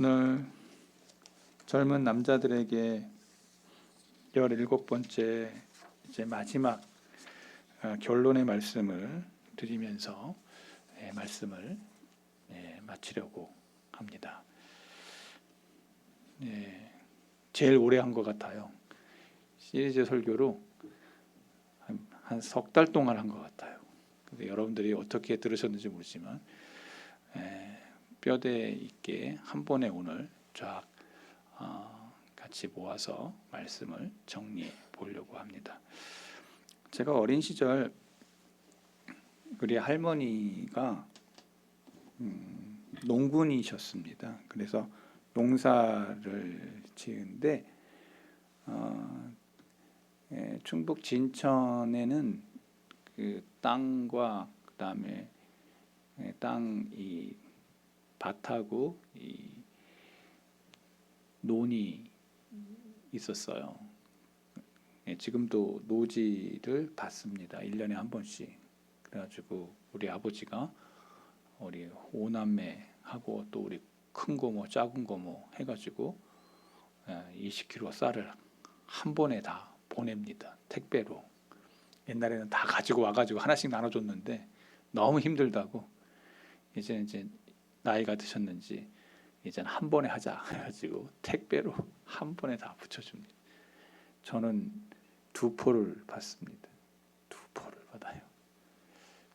오늘 젊은 남자들에게 17번째 이제 마지막 결론의 말씀을 드리면서 말씀을 마치려고 합니다. 제일 오래 한 것 같아요. 시리즈 설교로 한 석 달 동안 한 것 같아요. 근데 여러분들이 어떻게 들으셨는지 모르지만 뼈대 있게 한 번에 오늘 쫙 같이 모아서 말씀을 정리해 보려고 합니다. 제가 어린 시절 우리 할머니가 농군이셨습니다. 그래서 농사를 지은데 충북 진천에는 그 땅과 그다음에 땅이 밭하고 이 논이 있었어요. 지금도 노지를 받습니다. 1년에 한 번씩. 그래가지고 우리 아버지가 우리 5남매하고 또 우리 큰 고모, 작은 고모 해가지고 20kg 쌀을 한 번에 다 보냅니다. 택배로. 옛날에는 다 가지고 와가지고 하나씩 나눠줬는데 너무 힘들다고 이제 나이가 드셨는지 이제는 한 번에 하자 해가지고 택배로 한 번에 다 붙여줍니다. 저는 2포를 받습니다. 2포를 받아요.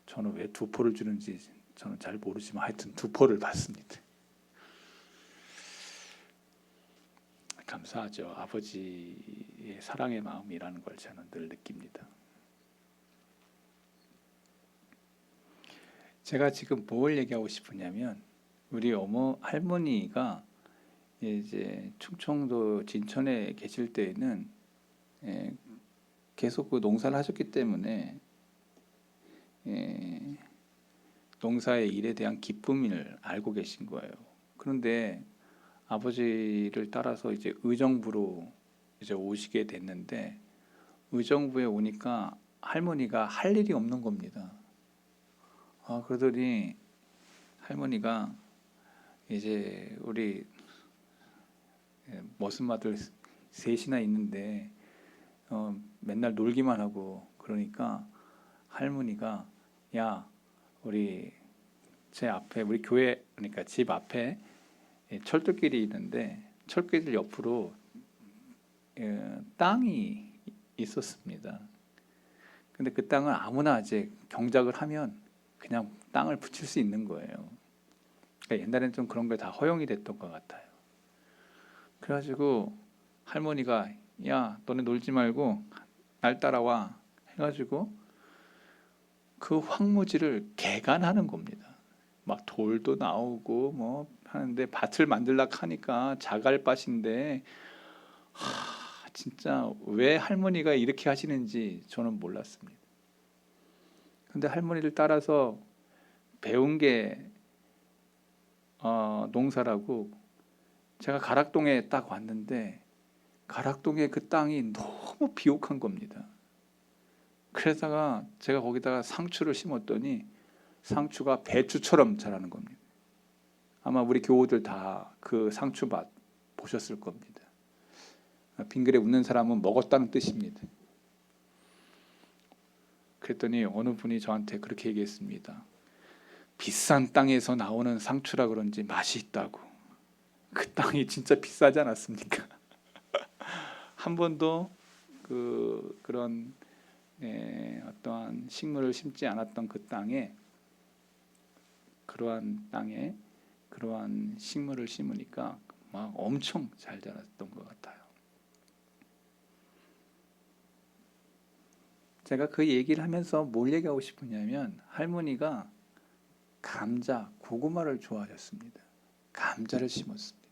저는 왜 2포를 주는지 저는 잘 모르지만 하여튼 2포를 받습니다. 감사하죠. 아버지의 사랑의 마음이라는 걸 저는 늘 느낍니다. 제가 지금 뭘 얘기하고 싶으냐면 우리 할머니가 이제 충청도 진천에 계실 때에는 계속 그 농사를 하셨기 때문에 농사의 일에 대한 기쁨을 알고 계신 거예요. 그런데 아버지를 따라서 이제 의정부로 이제 오시게 됐는데 의정부에 오니까 할머니가 할 일이 없는 겁니다. 그러더니 할머니가 이제 우리 머슴마들 셋이나 있는데 맨날 놀기만 하고 그러니까 할머니가 야 우리 제 앞에 우리 교회 그러니까 집 앞에 철도길이 있는데 철길 옆으로 땅이 있었습니다. 근데 그 땅을 아무나 이제 경작을 하면 그냥 땅을 붙일 수 있는 거예요. 그러니까 옛날에는 좀 그런 게 다 허용이 됐던 것 같아요. 그래가지고 할머니가 야 너네 놀지 말고 날 따라와 해가지고 그 황무지를 개간하는 겁니다. 막 돌도 나오고 뭐 하는데 밭을 만들려고 하니까 자갈밭인데 진짜 왜 할머니가 이렇게 하시는지 저는 몰랐습니다. 근데 할머니를 따라서 배운 게 농사라고 제가 가락동에 딱 왔는데 가락동에 그 땅이 너무 비옥한 겁니다. 그래서 제가 거기다가 상추를 심었더니 상추가 배추처럼 자라는 겁니다. 아마 우리 교우들 다 그 상추밭 보셨을 겁니다. 빙그레 웃는 사람은 먹었다는 뜻입니다. 그랬더니 어느 분이 저한테 그렇게 얘기했습니다. 비싼 땅에서 나오는 상추라 그런지 맛이 있다고. 그 땅이 진짜 비싸지 않았습니까? 한 번도 그런 어떠한 식물을 심지 않았던 그 땅에 그러한 땅에 그러한 식물을 심으니까 막 엄청 잘 자랐던 것 같아요. 제가 그 얘기를 하면서 뭘 얘기하고 싶으냐면 할머니가 감자, 고구마를 좋아하셨습니다. 감자를 심었습니다.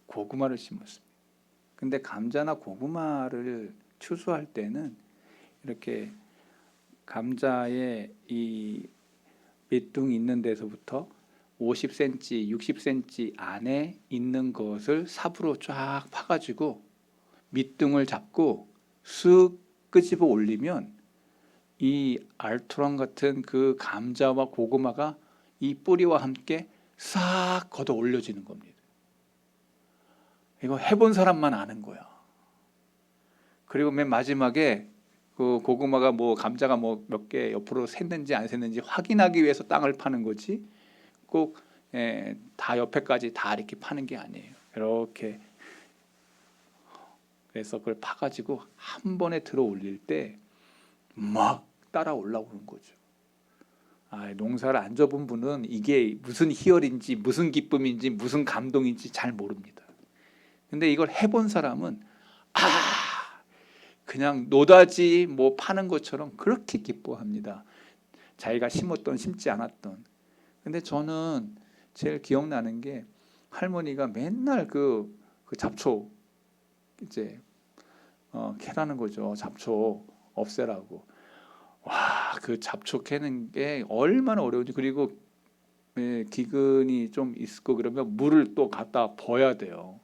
고구마를 심었습니다. 근데 감자나 고구마를 추수할 때는 이렇게 감자의 이 밑둥 있는 데서부터 50cm, 60cm 안에 있는 것을 삽으로 쫙 파가지고 밑둥을 잡고 쓱 끄집어 올리면 이 알토란 같은 그 감자와 고구마가 이 뿌리와 함께 싹 걷어 올려지는 겁니다. 이거 해본 사람만 아는 거야. 그리고 맨 마지막에 그 고구마가 뭐 감자가 뭐 몇 개 옆으로 샜는지 안 샜는지 확인하기 위해서 땅을 파는 거지 꼭 다 옆에까지 다 이렇게 파는 게 아니에요. 이렇게 그래서 그걸 파가지고 한 번에 들어 올릴 때 막 따라 올라오는 거죠. 농사를 안 접은 분은 이게 무슨 희열인지 무슨 기쁨인지 무슨 감동인지 잘 모릅니다. 근데 이걸 해본 사람은 그냥 노다지 뭐 파는 것처럼 그렇게 기뻐합니다. 자기가 심었던 심지 않았던. 근데 저는 제일 기억나는 게 할머니가 맨날 그 잡초 이제 캐라는 거죠. 잡초 없애라고. 와, 그 잡초 캐는 게 얼마나 어려운지. 그리고 기근이 좀 있고 그러면 물을 또 갖다 버야 돼요.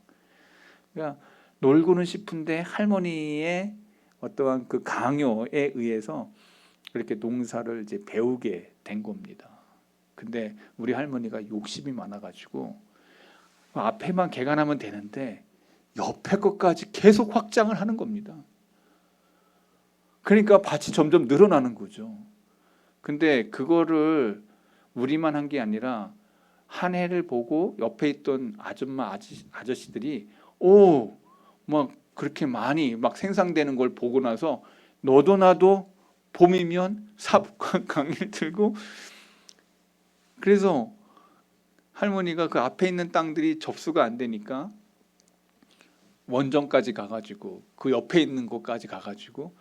그러니까 놀고는 싶은데 할머니의 어떠한 그 강요에 의해서 그렇게 농사를 이제 배우게 된 겁니다. 근데 우리 할머니가 욕심이 많아가지고 앞에만 개간하면 되는데 옆에 것까지 계속 확장을 하는 겁니다. 그러니까 밭이 점점 늘어나는 거죠. 근데 그거를 우리만 한 게 아니라 한 해를 보고 옆에 있던 아저씨들이 막 그렇게 많이 막 생산되는 걸 보고 나서 너도 나도 봄이면 사북과 강을 들고, 그래서 할머니가 그 앞에 있는 땅들이 접수가 안 되니까 원정까지 가가지고 그 옆에 있는 곳까지 가가지고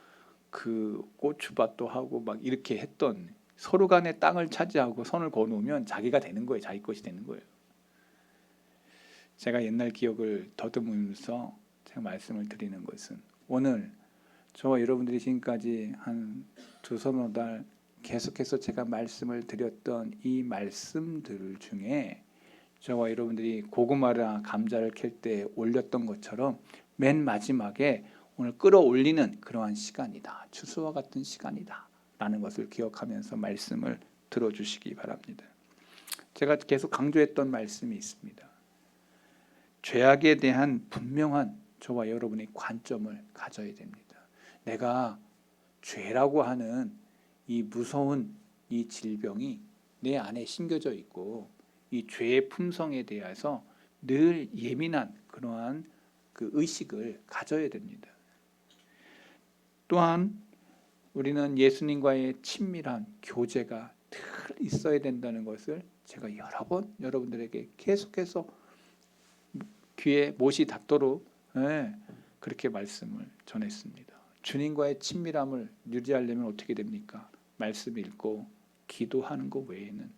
그 고추밭도 하고 막 이렇게 했던, 서로 간에 땅을 차지하고 선을 거놓으면 자기가 되는 거예요. 자기 것이 되는 거예요. 제가 옛날 기억을 더듬으면서 제가 말씀을 드리는 것은, 오늘 저와 여러분들이 지금까지 한 두서너 달 계속해서 제가 말씀을 드렸던 이 말씀들 중에 저와 여러분들이 고구마나 감자를 캘 때 올렸던 것처럼 맨 마지막에 오늘 끌어올리는 그러한 시간이다. 추수와 같은 시간이다. 라는 것을 기억하면서 말씀을 들어주시기 바랍니다. 제가 계속 강조했던 말씀이 있습니다. 죄악에 대한 분명한 저와 여러분의 관점을 가져야 됩니다. 내가 죄라고 하는 이 무서운 이 질병이 내 안에 심겨져 있고 이 죄의 품성에 대해서 늘 예민한 그러한 그 의식을 가져야 됩니다. 또한 우리는 예수님과의 친밀한 교제가 늘 있어야 된다는 것을 제가 여러 번 여러분들에게 계속해서 귀에 못이 닿도록 그렇게 말씀을 전했습니다. 주님과의 친밀함을 유지하려면 어떻게 됩니까? 말씀 읽고 기도하는 것 외에는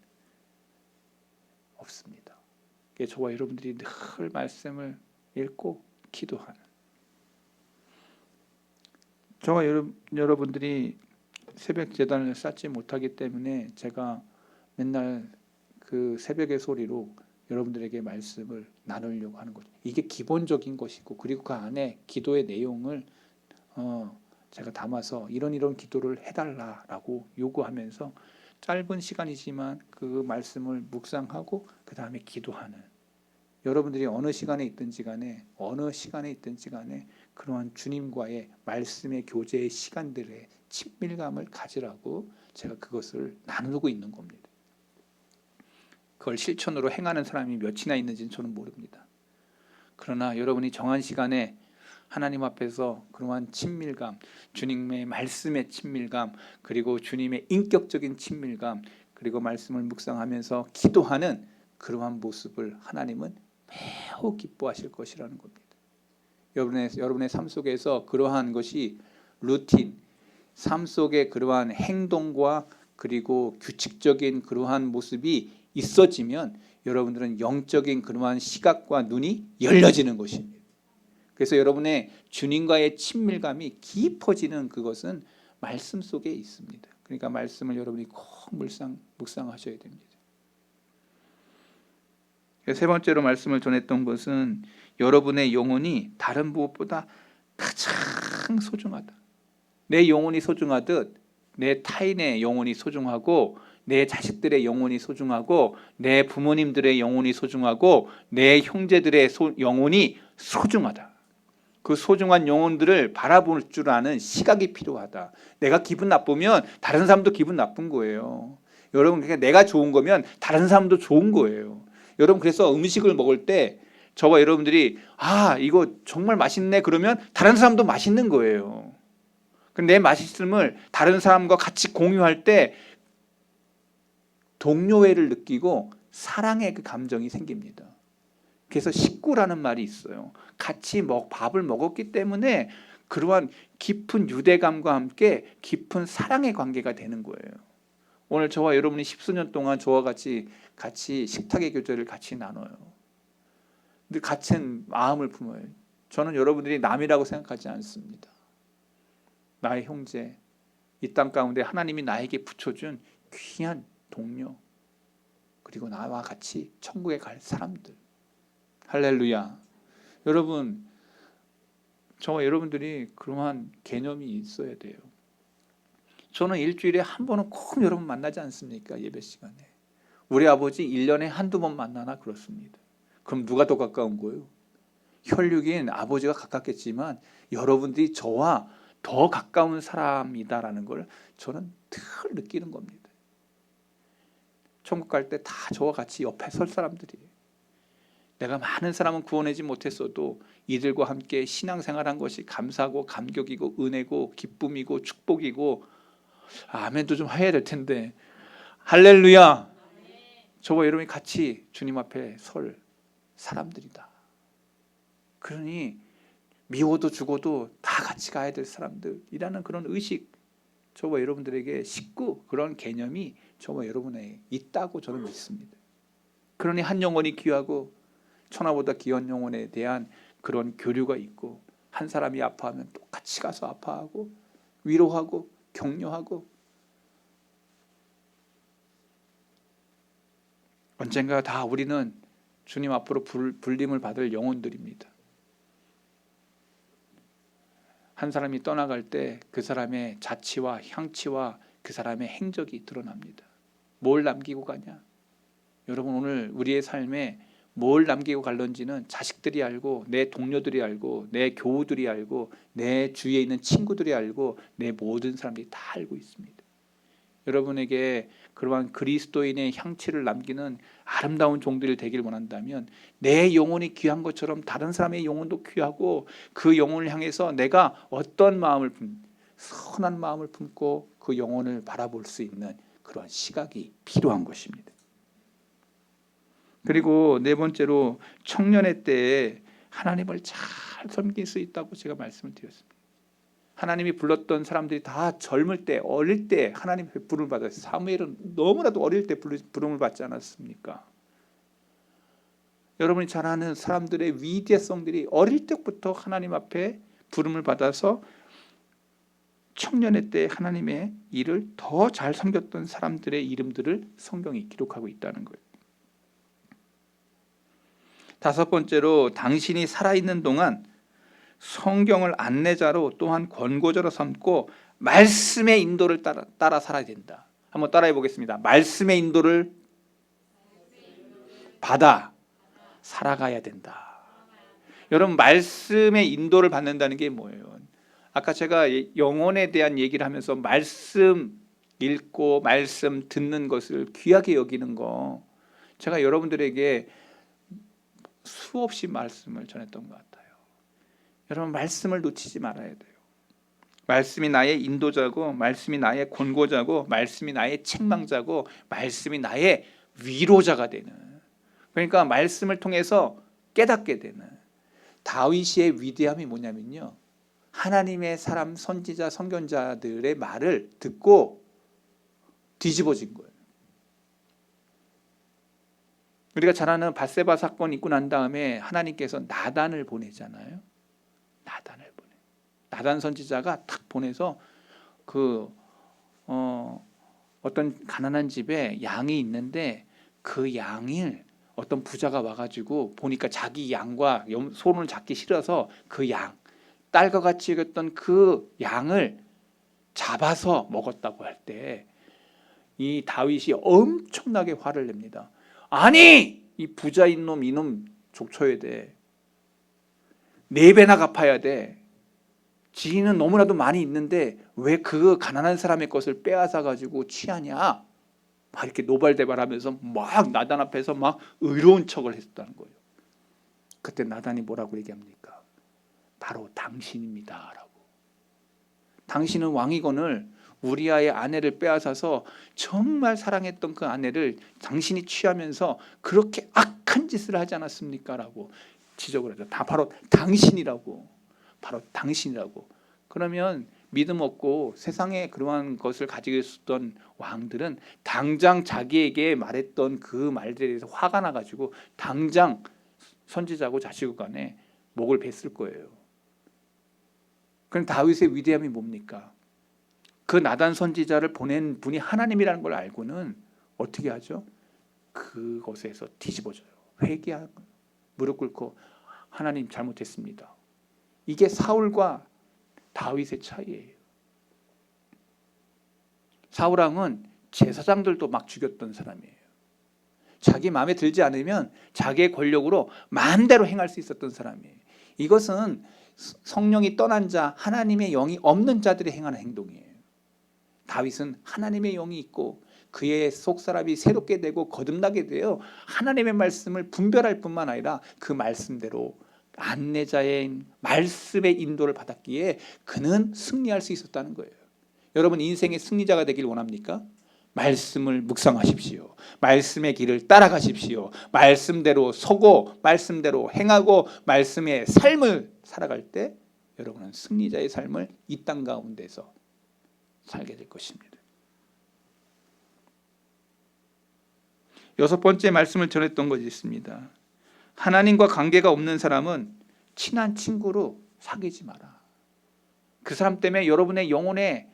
없습니다. 저와 여러분들이 늘 말씀을 읽고 기도하는, 저와 여러분들이 새벽 제단을 쌓지 못하기 때문에 제가 맨날 그 새벽의 소리로 여러분들에게 말씀을 나누려고 하는 거죠. 이게 기본적인 것이고, 그리고 그 안에 기도의 내용을 제가 담아서 이런 기도를 해달라라고 요구하면서 짧은 시간이지만 그 말씀을 묵상하고 그 다음에 기도하는, 여러분들이 어느 시간에 있든지 간에 그러한 주님과의 말씀의 교제의 시간들의 친밀감을 가지라고 제가 그것을 나누고 있는 겁니다. 그걸 실천으로 행하는 사람이 몇이나 있는지는 저는 모릅니다. 그러나 여러분이 정한 시간에 하나님 앞에서 그러한 친밀감, 주님의 말씀의 친밀감, 그리고 주님의 인격적인 친밀감, 그리고 말씀을 묵상하면서 기도하는 그러한 모습을 하나님은 매우 기뻐하실 것이라는 겁니다. 여러분의 삶 속에서 그러한 것이 루틴, 삶 속에 그러한 행동과 그리고 규칙적인 그러한 모습이 있어지면 여러분들은 영적인 그러한 시각과 눈이 열려지는 것입니다. 그래서 여러분의 주님과의 친밀감이 깊어지는 그것은 말씀 속에 있습니다. 그러니까 말씀을 여러분이 꼭 묵상하셔야 됩니다. 세 번째로 말씀을 전했던 것은 여러분의 영혼이 다른 무엇보다 가장 소중하다. 내 영혼이 소중하듯 내 타인의 영혼이 소중하고, 내 자식들의 영혼이 소중하고, 내 부모님들의 영혼이 소중하고, 내 형제들의 영혼이 소중하다. 그 소중한 영혼들을 바라볼 줄 아는 시각이 필요하다. 내가 기분 나쁘면 다른 사람도 기분 나쁜 거예요. 여러분, 그러니까 내가 좋은 거면 다른 사람도 좋은 거예요. 여러분, 그래서 음식을 먹을 때 저와 여러분들이 이거 정말 맛있네 그러면 다른 사람도 맛있는 거예요. 내 맛있음을 다른 사람과 같이 공유할 때 동료애를 느끼고 사랑의 그 감정이 생깁니다. 그래서 식구라는 말이 있어요. 같이 밥을 먹었기 때문에 그러한 깊은 유대감과 함께 깊은 사랑의 관계가 되는 거예요. 오늘 저와 여러분이 10수년 동안 저와 같이 식탁의 교제를 같이 나눠요. 근데 같은 마음을 품어요. 저는 여러분들이 남이라고 생각하지 않습니다. 나의 형제, 이 땅 가운데 하나님이 나에게 붙여준 귀한 동료, 그리고 나와 같이 천국에 갈 사람들. 할렐루야. 여러분, 저와 여러분들이 그러한 개념이 있어야 돼요. 저는 일주일에 한 번은 꼭 여러분 만나지 않습니까? 예배 시간에. 우리 아버지 1년에 한두 번 만나나 그렇습니다. 그럼 누가 더 가까운 거예요? 혈육인 아버지가 가깝겠지만 여러분들이 저와 더 가까운 사람이다라는 걸 저는 늘 느끼는 겁니다. 천국 갈 때 다 저와 같이 옆에 설 사람들이에요. 내가 많은 사람은 구원하지 못했어도 이들과 함께 신앙생활한 것이 감사하고 감격이고 은혜고 기쁨이고 축복이고, 아멘도 좀 해야 될 텐데, 할렐루야. 저와 여러분이 같이 주님 앞에 설 사람들이다. 그러니 미워도 죽어도 다 같이 가야 될 사람들이라는 그런 의식, 저와 여러분들에게 식구, 그런 개념이 저와 여러분에게 있다고 저는 믿습니다. 그러니 한 영혼이 귀하고 천하보다 귀한 영혼에 대한 그런 교류가 있고, 한 사람이 아파하면 똑같이 가서 아파하고 위로하고 격려하고, 언젠가 다 우리는 주님 앞으로 불림을 받을 영혼들입니다. 한 사람이 떠나갈 때 그 사람의 자취와 향취와 그 사람의 행적이 드러납니다. 뭘 남기고 가냐? 여러분, 오늘 우리의 삶에 뭘 남기고 갈런지는 자식들이 알고, 내 동료들이 알고, 내 교우들이 알고, 내 주위에 있는 친구들이 알고, 내 모든 사람들이 다 알고 있습니다. 여러분에게 그러한 그리스도인의 향취를 남기는 아름다운 종들이 되길 원한다면 내 영혼이 귀한 것처럼 다른 사람의 영혼도 귀하고, 그 영혼을 향해서 내가 어떤 마음을 선한 마음을 품고 그 영혼을 바라볼 수 있는 그런 시각이 필요한 것입니다. 그리고 네 번째로, 청년의 때에 하나님을 잘 섬길 수 있다고 제가 말씀을 드렸습니다. 하나님이 불렀던 사람들이 다 젊을 때, 어릴 때 하나님의 부름을 받았어요. 사무엘은 너무나도 어릴 때 부름을 받지 않았습니까? 여러분이 잘 아는 사람들의 위대성들이 어릴 때부터 하나님 앞에 부름을 받아서 청년의 때 하나님의 일을 더 잘 섬겼던 사람들의 이름들을 성경이 기록하고 있다는 거예요. 다섯 번째로, 당신이 살아있는 동안 성경을 안내자로 또한 권고자로 삼고 말씀의 인도를 따라 살아야 된다. 한번 따라해 보겠습니다. 말씀의 인도를 받아 살아가야 된다. 여러분, 말씀의 인도를 받는다는 게 뭐예요? 아까 제가 영혼에 대한 얘기를 하면서 말씀 읽고 말씀 듣는 것을 귀하게 여기는 거, 제가 여러분들에게 수없이 말씀을 전했던 것 같아요. 여러분, 말씀을 놓치지 말아야 돼요. 말씀이 나의 인도자고, 말씀이 나의 권고자고, 말씀이 나의 책망자고, 말씀이 나의 위로자가 되는, 그러니까 말씀을 통해서 깨닫게 되는. 다윗의 위대함이 뭐냐면요, 하나님의 사람 선지자 선견자들의 말을 듣고 뒤집어진 거예요. 우리가 잘 아는 밧세바 사건 있고 난 다음에 하나님께서 나단을 보내잖아요. 나단을 보내. 나단 선지자가 탁 보내서 어떤 가난한 집에 양이 있는데, 그 양을 어떤 부자가 와가지고 보니까 자기 양과 손을 잡기 싫어서 그 양, 딸과 같이 여겼던 그 양을 잡아서 먹었다고 할 때 이 다윗이 엄청나게 화를 냅니다. 아니, 이 부자인 놈, 이놈 족쳐야 돼. 4배나 갚아야 돼. 지인은 너무나도 많이 있는데 왜 그 가난한 사람의 것을 빼앗아 가지고 취하냐? 막 이렇게 노발대발하면서 막 나단 앞에서 막 의로운 척을 했다는 거예요. 그때 나단이 뭐라고 얘기합니까? 바로 당신입니다라고. 당신은 왕이건을 우리아의 아내를 빼앗아서 정말 사랑했던 그 아내를 당신이 취하면서 그렇게 악한 짓을 하지 않았습니까? 라고 지적을 하죠. 다 바로 당신이라고. 바로 당신이라고. 그러면 믿음 없고 세상에 그러한 것을 가지고 있었던 왕들은 당장 자기에게 말했던 그 말들에 대해서 화가 나가지고 당장 선지자고 자식 간에 목을 뱄을 거예요. 그럼 다윗의 위대함이 뭡니까? 그 나단 선지자를 보낸 분이 하나님이라는 걸 알고는 어떻게 하죠? 그것에서 뒤집어져요. 회개하고 무릎 꿇고 하나님 잘못했습니다. 이게 사울과 다윗의 차이예요. 사울왕은 제사장들도 막 죽였던 사람이에요. 자기 마음에 들지 않으면 자기의 권력으로 마음대로 행할 수 있었던 사람이에요. 이것은 성령이 떠난 자, 하나님의 영이 없는 자들이 행하는 행동이에요. 다윗은 하나님의 영이 있고 그의 속사람이 새롭게 되고 거듭나게 되어 하나님의 말씀을 분별할 뿐만 아니라 그 말씀대로 안내자의 말씀의 인도를 받았기에 그는 승리할 수 있었다는 거예요. 여러분 인생의 승리자가 되길 원합니까? 말씀을 묵상하십시오. 말씀의 길을 따라가십시오. 말씀대로 서고 말씀대로 행하고 말씀의 삶을 살아갈 때 여러분은 승리자의 삶을 이 땅 가운데서 살게 될 것입니다. 6번째 말씀을 전했던 것이 있습니다. 하나님과 관계가 없는 사람은 친한 친구로 사귀지 마라. 그 사람 때문에 여러분의 영혼에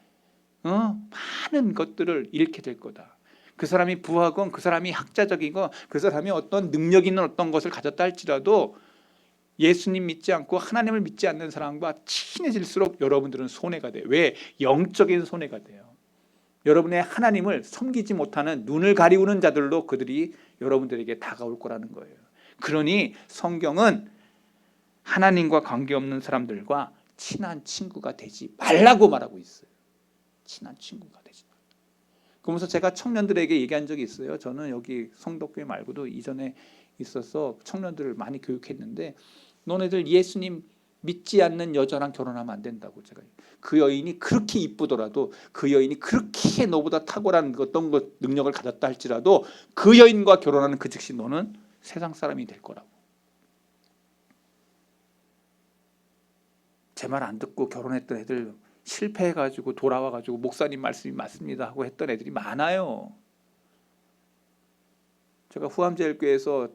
많은 것들을 잃게 될 거다. 그 사람이 부하건 그 사람이 학자적이건 그 사람이 어떤 능력 있는 어떤 것을 가졌다 할지라도 예수님 믿지 않고 하나님을 믿지 않는 사람과 친해질수록 여러분들은 손해가 돼요. 왜? 영적인 손해가 돼요. 여러분의 하나님을 섬기지 못하는 눈을 가리우는 자들로 그들이 여러분들에게 다가올 거라는 거예요. 그러니 성경은 하나님과 관계없는 사람들과 친한 친구가 되지 말라고 말하고 있어요. 친한 친구가 되지 말라. 그러면서 제가 청년들에게 얘기한 적이 있어요. 저는 여기 성덕교회 말고도 이전에 있어서 청년들을 많이 교육했는데 너네들 예수님 믿지 않는 여자랑 결혼하면 안 된다고. 제가 그 여인이 그렇게 이쁘더라도 그 여인이 그렇게 너보다 탁월한 어떤 것 능력을 가졌다 할지라도 그 여인과 결혼하는 그 즉시 너는 세상 사람이 될 거라고. 제 말 안 듣고 결혼했던 애들 실패해가지고 돌아와가지고 목사님 말씀이 맞습니다 하고 했던 애들이 많아요. 제가 후암제일교회에서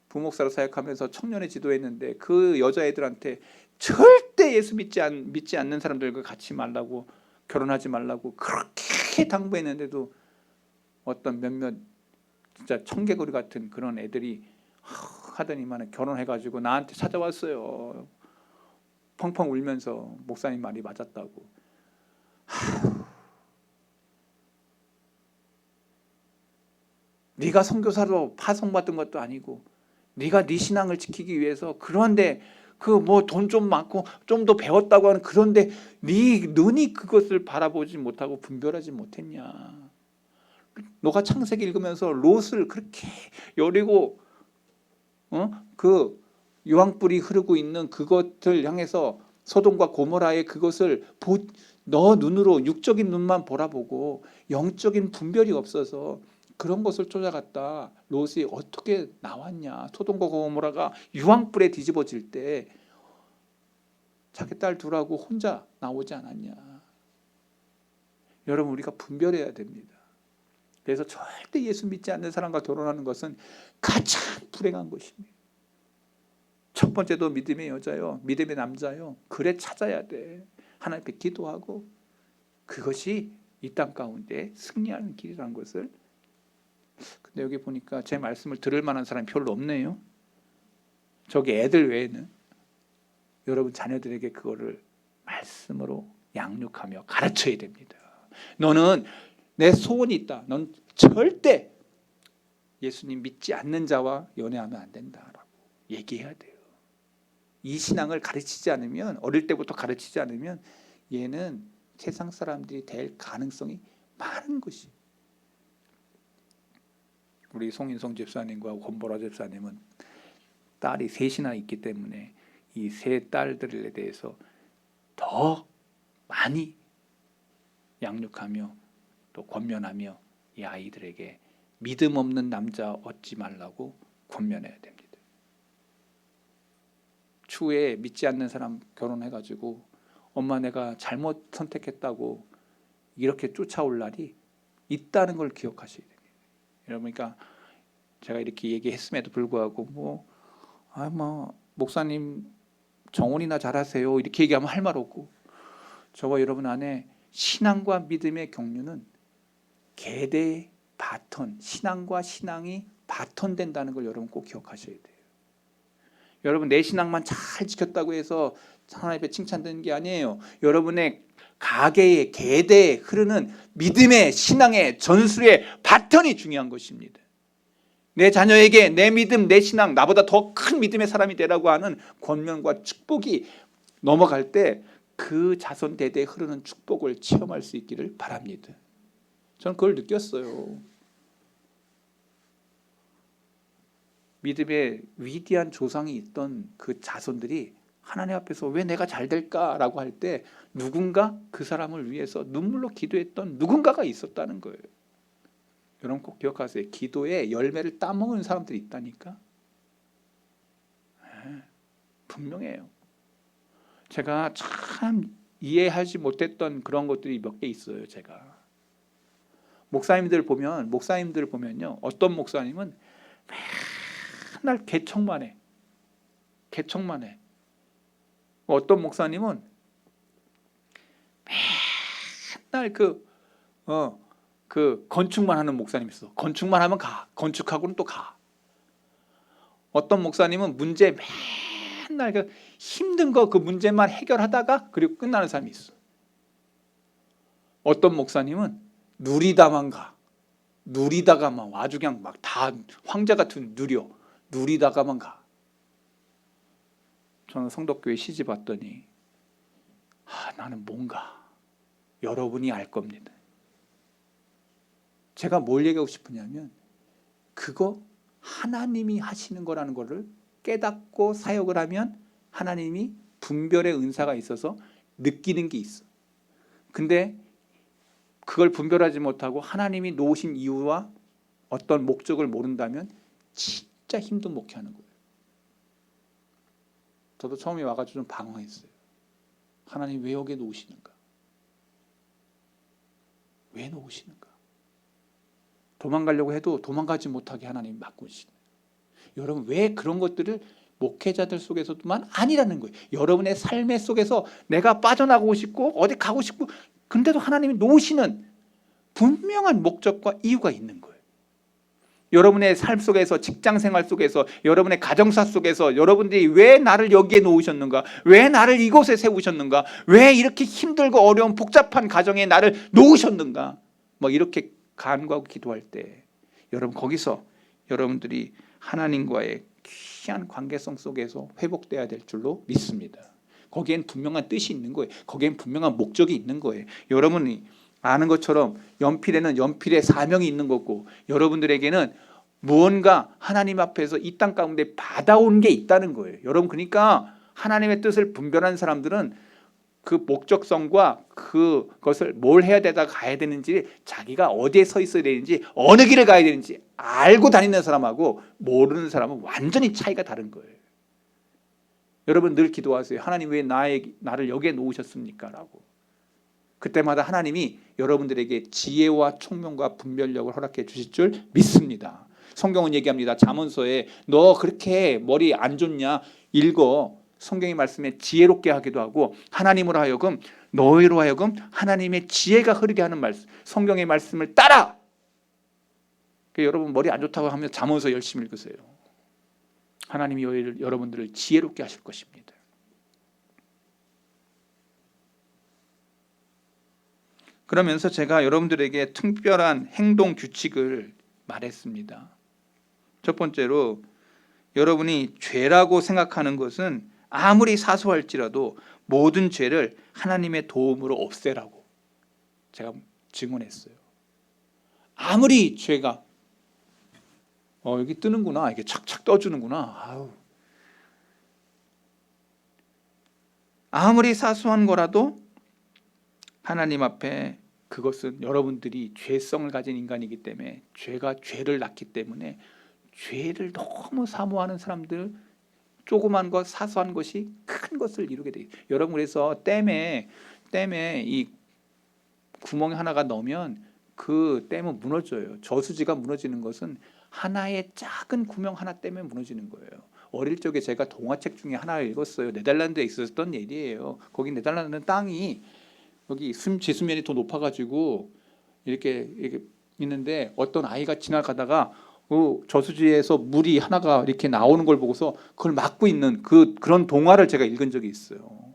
부목사로 사역하면서 청년회 지도했는데 그 여자애들한테 절대 예수 믿지 않는 사람들과 같이 말라고, 결혼하지 말라고 그렇게 당부했는데도 어떤 몇몇 진짜 청개구리 같은 그런 애들이 하더니만 결혼해가지고 나한테 찾아왔어요. 펑펑 울면서 목사님 말이 맞았다고. 네가 선교사로 파송받은 것도 아니고 네가 네 신앙을 지키기 위해서 그런데 그 뭐 돈 좀 많고 좀 더 배웠다고 하는 그런데 네 눈이 그것을 바라보지 못하고 분별하지 못했냐. 너가 창세기 읽으면서 롯을 그렇게 여리고 그 유황불이 흐르고 있는 그것을 향해서 소돔과 고모라의 그것을 너 눈으로 육적인 눈만 바라보고 영적인 분별이 없어서 그런 것을 쫓아갔다. 롯이 어떻게 나왔냐. 소돔과 고모라가 유황불에 뒤집어질 때 자기 딸 둘하고 혼자 나오지 않았냐. 여러분 우리가 분별해야 됩니다. 그래서 절대 예수 믿지 않는 사람과 결혼하는 것은 가장 불행한 것입니다. 첫 번째도 믿음의 여자요, 믿음의 남자요. 그래 찾아야 돼. 하나님께 기도하고 그것이 이 땅 가운데 승리하는 길이라는 것을. 근데 여기 보니까 제 말씀을 들을 만한 사람이 별로 없네요. 저기 애들 외에는 여러분 자녀들에게 그거를 말씀으로 양육하며 가르쳐야 됩니다. 너는 내 소원이 있다. 넌 절대 예수님 믿지 않는 자와 연애하면 안 된다라고 얘기해야 돼요. 이 신앙을 가르치지 않으면, 어릴 때부터 가르치지 않으면 얘는 세상 사람들이 될 가능성이 많은 것이. 우리 송인성 집사님과 권보라 집사님은 딸이 셋이나 있기 때문에 이 세 딸들에 대해서 더 많이 양육하며 또 권면하며 이 아이들에게 믿음 없는 남자 얻지 말라고 권면해야 됩니다. 추후에 믿지 않는 사람 결혼해가지고 엄마 내가 잘못 선택했다고 이렇게 쫓아올 날이 있다는 걸 기억하셔야 됩니다. 그러니까 제가 이렇게 얘기했음에도 불구하고 목사님 정혼이나 잘하세요 이렇게 얘기하면 할 말 없고, 저와 여러분 안에 신앙과 믿음의 경륜은 계대 바톤, 신앙과 신앙이 바톤된다는 걸 여러분 꼭 기억하셔야 돼요. 여러분 내 신앙만 잘 지켰다고 해서 하나님 앞에 칭찬되는 게 아니에요. 여러분의 가계의 계대에 흐르는 믿음의 신앙의 전술의 바톤이 중요한 것입니다. 내 자녀에게 내 믿음, 내 신앙, 나보다 더 큰 믿음의 사람이 되라고 하는 권면과 축복이 넘어갈 때 그 자손 대대에 흐르는 축복을 체험할 수 있기를 바랍니다. 저는 그걸 느꼈어요. 믿음의 위대한 조상이 있던 그 자손들이 하나님 앞에서 왜 내가 잘 될까라고 할 때 누군가 그 사람을 위해서 눈물로 기도했던 누군가가 있었다는 거예요. 여러분 꼭 기억하세요. 기도에 열매를 따먹는 사람들이 있다니까. 분명해요. 제가 참 이해하지 못했던 그런 것들이 몇 개 있어요. 제가 목사님들 보면요, 어떤 목사님은 맨날 개척만 해. 어떤 목사님은 맨날 그 건축만 하는 목사님 있어. 건축만 하면 가. 건축하고는 또 가. 어떤 목사님은 문제 맨날 그 힘든 거 그 문제만 해결하다가 그리고 끝나는 사람이 있어. 어떤 목사님은 누리다만 가. 누리다가만 아주 그냥 막 다 황제 같은 누리다가만 가. 저는 성덕교회 시집 왔더니 나는 뭔가 여러분이 알 겁니다. 제가 뭘 얘기하고 싶으냐면 그거 하나님이 하시는 거라는 거를 깨닫고 사역을 하면 하나님이 분별의 은사가 있어서 느끼는 게 있어. 근데 그걸 분별하지 못하고 하나님이 놓으신 이유와 어떤 목적을 모른다면 진짜 힘든 목회하는 거예요. 저도 처음에 와가지고 좀 방황했어요. 하나님 왜 여기에 놓으시는가? 왜 놓으시는가? 도망가려고 해도 도망가지 못하게 하나님 막고 계시네요. 여러분 왜 그런 것들을 목회자들 속에서도만 아니라는 거예요. 여러분의 삶의 속에서 내가 빠져나가고 싶고 어디 가고 싶고 근데도 하나님이 놓으시는 분명한 목적과 이유가 있는 거예요. 여러분의 삶 속에서, 직장 생활 속에서, 여러분의 가정사 속에서 여러분들이 왜 나를 여기에 놓으셨는가? 왜 나를 이곳에 세우셨는가? 왜 이렇게 힘들고 어려운 복잡한 가정에 나를 놓으셨는가? 이렇게 간구하고 기도할 때 여러분 거기서 여러분들이 하나님과의 귀한 관계성 속에서 회복돼야 될 줄로 믿습니다. 거기엔 분명한 뜻이 있는 거예요. 거기엔 분명한 목적이 있는 거예요. 여러분이 아는 것처럼 연필에는 연필의 사명이 있는 거고 여러분들에게는 무언가 하나님 앞에서 이 땅 가운데 받아온 게 있다는 거예요. 여러분 그러니까 하나님의 뜻을 분별한 사람들은 그 목적성과 그것을 뭘 해야 되다 가야 되는지 자기가 어디에 서 있어야 되는지 어느 길을 가야 되는지 알고 다니는 사람하고 모르는 사람은 완전히 차이가 다른 거예요. 여러분 늘 기도하세요. 하나님 왜 나를 여기에 놓으셨습니까? 라고. 그때마다 하나님이 여러분들에게 지혜와 총명과 분별력을 허락해 주실 줄 믿습니다. 성경은 얘기합니다. 잠언서에 너 그렇게 머리 안 좋냐? 읽어. 성경의 말씀에 지혜롭게 하기도 하고 하나님으로 하여금 너희로 하여금 하나님의 지혜가 흐르게 하는 말씀, 성경의 말씀을 따라. 그러니까 여러분 머리 안 좋다고 하면 잠언서 열심히 읽으세요. 하나님이 여러분들을 지혜롭게 하실 것입니다. 그러면서 제가 여러분들에게 특별한 행동 규칙을 말했습니다. 첫 번째로 여러분이 죄라고 생각하는 것은 아무리 사소할지라도 모든 죄를 하나님의 도움으로 없애라고 제가 증언했어요. 아무리 죄가 여기 뜨는구나, 이게 착착 떠주는구나. 아무리 사소한 거라도 하나님 앞에, 그것은 여러분들이 죄성을 가진 인간이기 때문에, 죄가 죄를 낳기 때문에 죄를 너무 사모하는 사람들, 조그만 것, 사소한 것이 큰 것을 이루게 돼요. 여러분, 그래서 댐에 이 구멍 하나가 넣으면 그 댐은 무너져요. 저수지가 무너지는 것은 하나의 작은 구멍 하나 때문에 무너지는 거예요. 어릴 적에 제가 동화책 중에 하나를 읽었어요. 네덜란드에 있었던 일이에요. 거기 네덜란드는 땅이 여기 지수면이 더 높아가지고 이렇게 있는데, 어떤 아이가 지나가다가 저수지에서 물이 하나가 이렇게 나오는 걸 보고서 그걸 막고 있는 그런 동화를 제가 읽은 적이 있어요.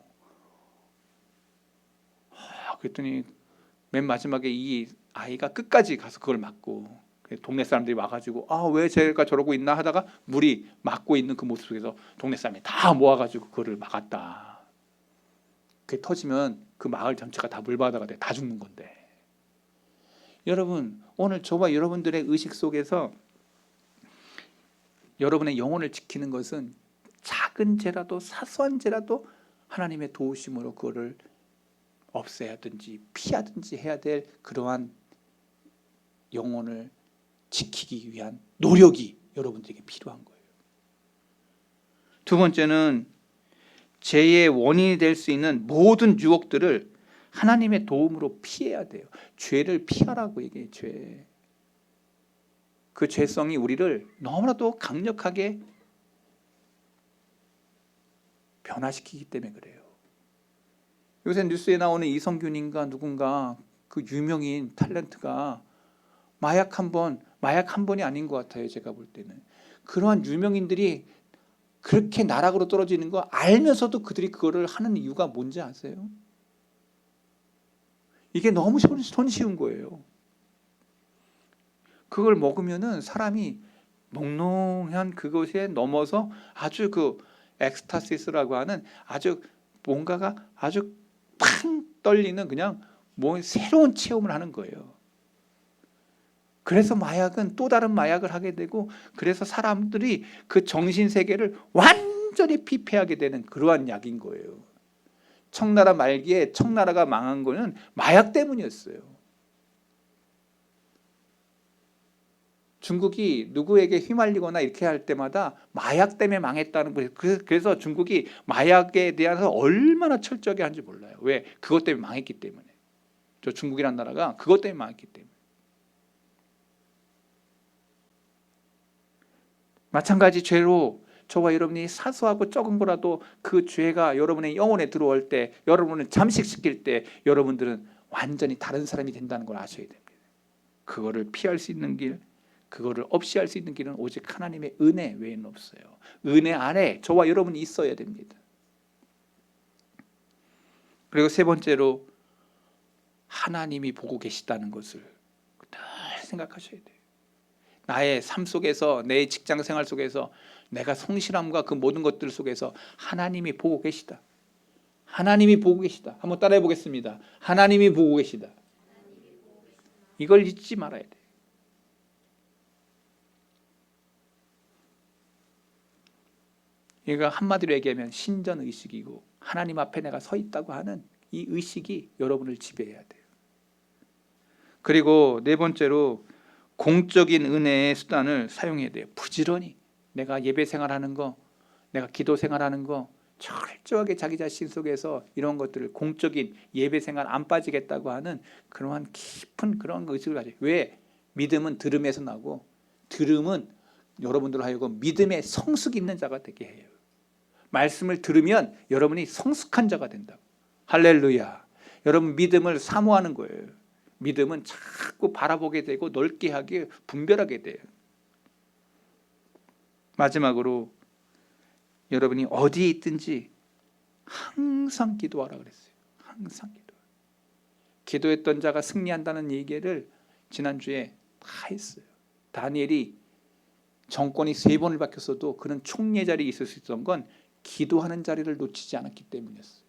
그랬더니 맨 마지막에 이 아이가 끝까지 가서 그걸 막고, 동네 사람들이 와가지고 왜 쟤가 저러고 있나 하다가 물이 막고 있는 그 모습 속에서 동네 사람이 다 모아가지고 그거를 막았다. 그게 터지면 그 마을 전체가 다 물바다가 돼, 다 죽는 건데. 여러분, 오늘 저와 여러분들의 의식 속에서 여러분의 영혼을 지키는 것은 작은 죄라도 사소한 죄라도 하나님의 도우심으로 그거를 없애야든지 피하든지 해야 될 그러한 영혼을 지키기 위한 노력이 여러분들에게 필요한 거예요. 두 번째는 죄의 원인이 될 수 있는 모든 유혹들을 하나님의 도움으로 피해야 돼요. 죄를 피하라고 얘기해요. 그 죄성이 우리를 너무나도 강력하게 변화시키기 때문에 그래요. 요새 뉴스에 나오는 이성균인가 누군가, 그 유명인 탤런트가 마약 한 번이 아닌 것 같아요. 제가 볼 때는 그러한 유명인들이 그렇게 나락으로 떨어지는 거 알면서도 그들이 그거를 하는 이유가 뭔지 아세요? 이게 너무 손쉬운 거예요. 그걸 먹으면은 사람이 몽롱한 그것에 넘어서 아주 그 엑스타시스라고 하는 아주 뭔가가 아주 팡 떨리는, 그냥 뭐 새로운 체험을 하는 거예요. 그래서 마약은 또 다른 마약을 하게 되고, 그래서 사람들이 그 정신 세계를 완전히 피폐하게 되는 그러한 약인 거예요. 청나라 말기에 청나라가 망한 거는 마약 때문이었어요. 중국이 누구에게 휘말리거나 이렇게 할 때마다 마약 때문에 망했다는 거예요. 그래서 중국이 마약에 대해서 얼마나 철저하게 하는지 몰라요. 왜? 그것 때문에 망했기 때문에. 저 중국이란 나라가 그것 때문에 망했기 때문에. 마찬가지 죄로 저와 여러분이 사소하고 적은 거라도 그 죄가 여러분의 영혼에 들어올 때, 여러분을 잠식시킬 때 여러분들은 완전히 다른 사람이 된다는 걸 아셔야 됩니다. 그거를 피할 수 있는 길, 그거를 없이 할 수 있는 길은 오직 하나님의 은혜 외에는 없어요. 은혜 안에 저와 여러분이 있어야 됩니다. 그리고 세 번째로, 하나님이 보고 계시다는 것을 늘 생각하셔야 돼요. 나의 삶 속에서, 내 직장 생활 속에서, 내가 성실함과 그 모든 것들 속에서 하나님이 보고 계시다. 하나님이 보고 계시다. 한번 따라해 보겠습니다. 하나님이 보고 계시다. 이걸 잊지 말아야 돼요. 이거 한마디로 얘기하면 신전의식이고, 하나님 앞에 내가 서 있다고 하는 이 의식이 여러분을 지배해야 돼요. 그리고 네 번째로, 공적인 은혜의 수단을 사용해야 돼요. 부지런히 내가 예배 생활하는 거, 내가 기도 생활하는 거 철저하게 자기 자신 속에서 이런 것들을, 공적인 예배 생활 안 빠지겠다고 하는 그러한 깊은 그런 의식을 가져요. 왜? 믿음은 들음에서 나고, 들음은 여러분들 하여금 믿음의 성숙 있는 자가 되게 해요. 말씀을 들으면 여러분이 성숙한 자가 된다고. 할렐루야. 여러분, 믿음을 사모하는 거예요. 믿음은 자꾸 바라보게 되고 넓게 하게, 분별하게 돼요. 마지막으로, 여러분이 어디에 있든지 항상 기도하라 그랬어요. 항상 기도했던 자가 승리한다는 얘기를 지난주에 다 했어요. 다니엘이 정권이 3번을 바뀌었어도 그는 총리의 자리에 있을 수 있었던 건 기도하는 자리를 놓치지 않았기 때문이었어요.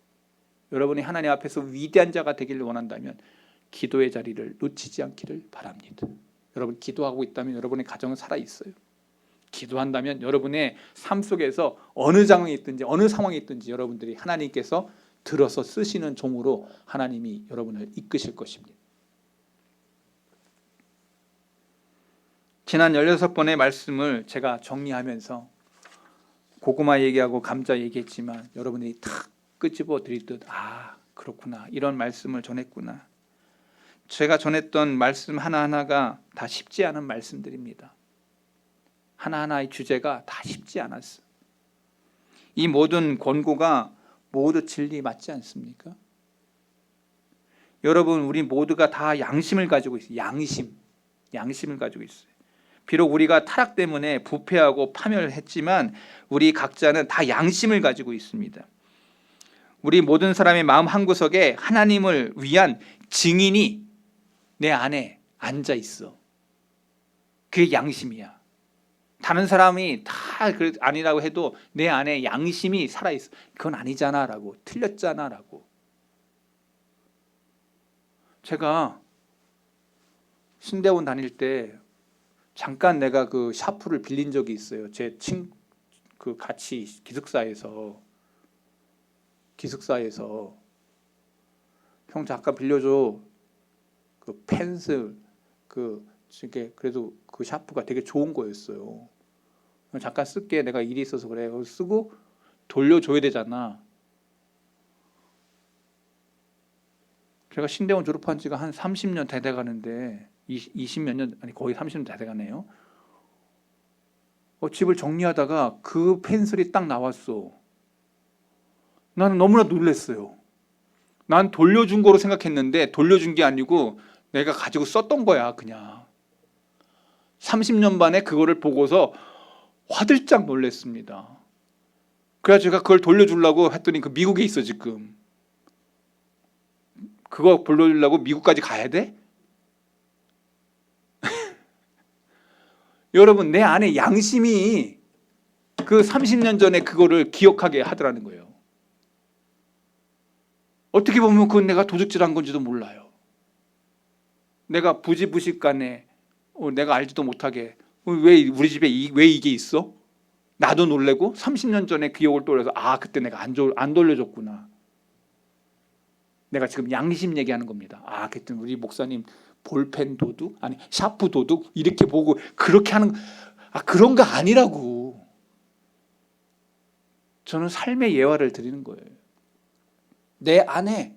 여러분이 하나님 앞에서 위대한 자가 되기를 원한다면 기도의 자리를 놓치지 않기를 바랍니다. 여러분 기도하고 있다면 여러분의 가정은 살아있어요. 기도한다면 여러분의 삶 속에서 어느 상황에 있든지 어느 상황에 있든지 여러분들이 하나님께서 들어서 쓰시는 종으로 하나님이 여러분을 이끄실 것입니다. 지난 16번의 말씀을 제가 정리하면서 고구마 얘기하고 감자 얘기했지만 여러분이 탁 끄집어 드리듯 그렇구나, 이런 말씀을 전했구나. 제가 전했던 말씀 하나하나가 다 쉽지 않은 말씀들입니다. 하나하나의 주제가 다 쉽지 않았어. 이 모든 권고가 모두 진리 맞지 않습니까? 여러분, 우리 모두가 다 양심을 가지고 있어요. 양심을 가지고 있어요. 비록 우리가 타락 때문에 부패하고 파멸했지만 우리 각자는 다 양심을 가지고 있습니다. 우리 모든 사람의 마음 한구석에 하나님을 위한 증인이 내 안에 앉아 있어. 그게 양심이야. 다른 사람이 다 아니라고 해도 내 안에 양심이 살아있어. 그건 아니잖아 라고, 틀렸잖아 라고. 제가 신대원 다닐 때 잠깐 내가 그 샤프를 빌린 적이 있어요. 같이 기숙사에서 형 잠깐 빌려줘. 그 펜슬 그래도 그 샤프가 되게 좋은 거였어요. 잠깐 쓸게, 내가 일이 있어서 그래. 쓰고 돌려줘야 되잖아. 제가 신대원 졸업한 지가 한 30년 다 돼가는데 20몇 년, 아니 거의 30년 다 돼가네요. 집을 정리하다가 그 펜슬이 딱 나왔어. 나는 너무나 놀랐어요. 난 돌려준 거로 생각했는데 돌려준 게 아니고 내가 가지고 썼던 거야. 그냥 30년 만에 그거를 보고서 화들짝 놀랐습니다. 그래서 제가 그걸 돌려주려고 했더니 그 미국에 있어 지금. 그거 돌려주려고 미국까지 가야 돼? 여러분, 내 안에 양심이 그 30년 전에 그거를 기억하게 하더라는 거예요. 어떻게 보면 그건 내가 도둑질한 건지도 몰라요. 내가 부지부식간에 내가 알지도 못하게 왜 우리 집에 왜 이게 있어? 나도 놀래고 30년 전에 기억을 떠올려서 그때 내가 안 돌려줬구나. 내가 지금 양심 얘기하는 겁니다. 그랬더니 우리 목사님 볼펜 도둑? 아니 샤프 도둑? 이렇게 보고 그렇게 하는 그런 거 아니라고. 저는 삶의 예화를 드리는 거예요. 내 안에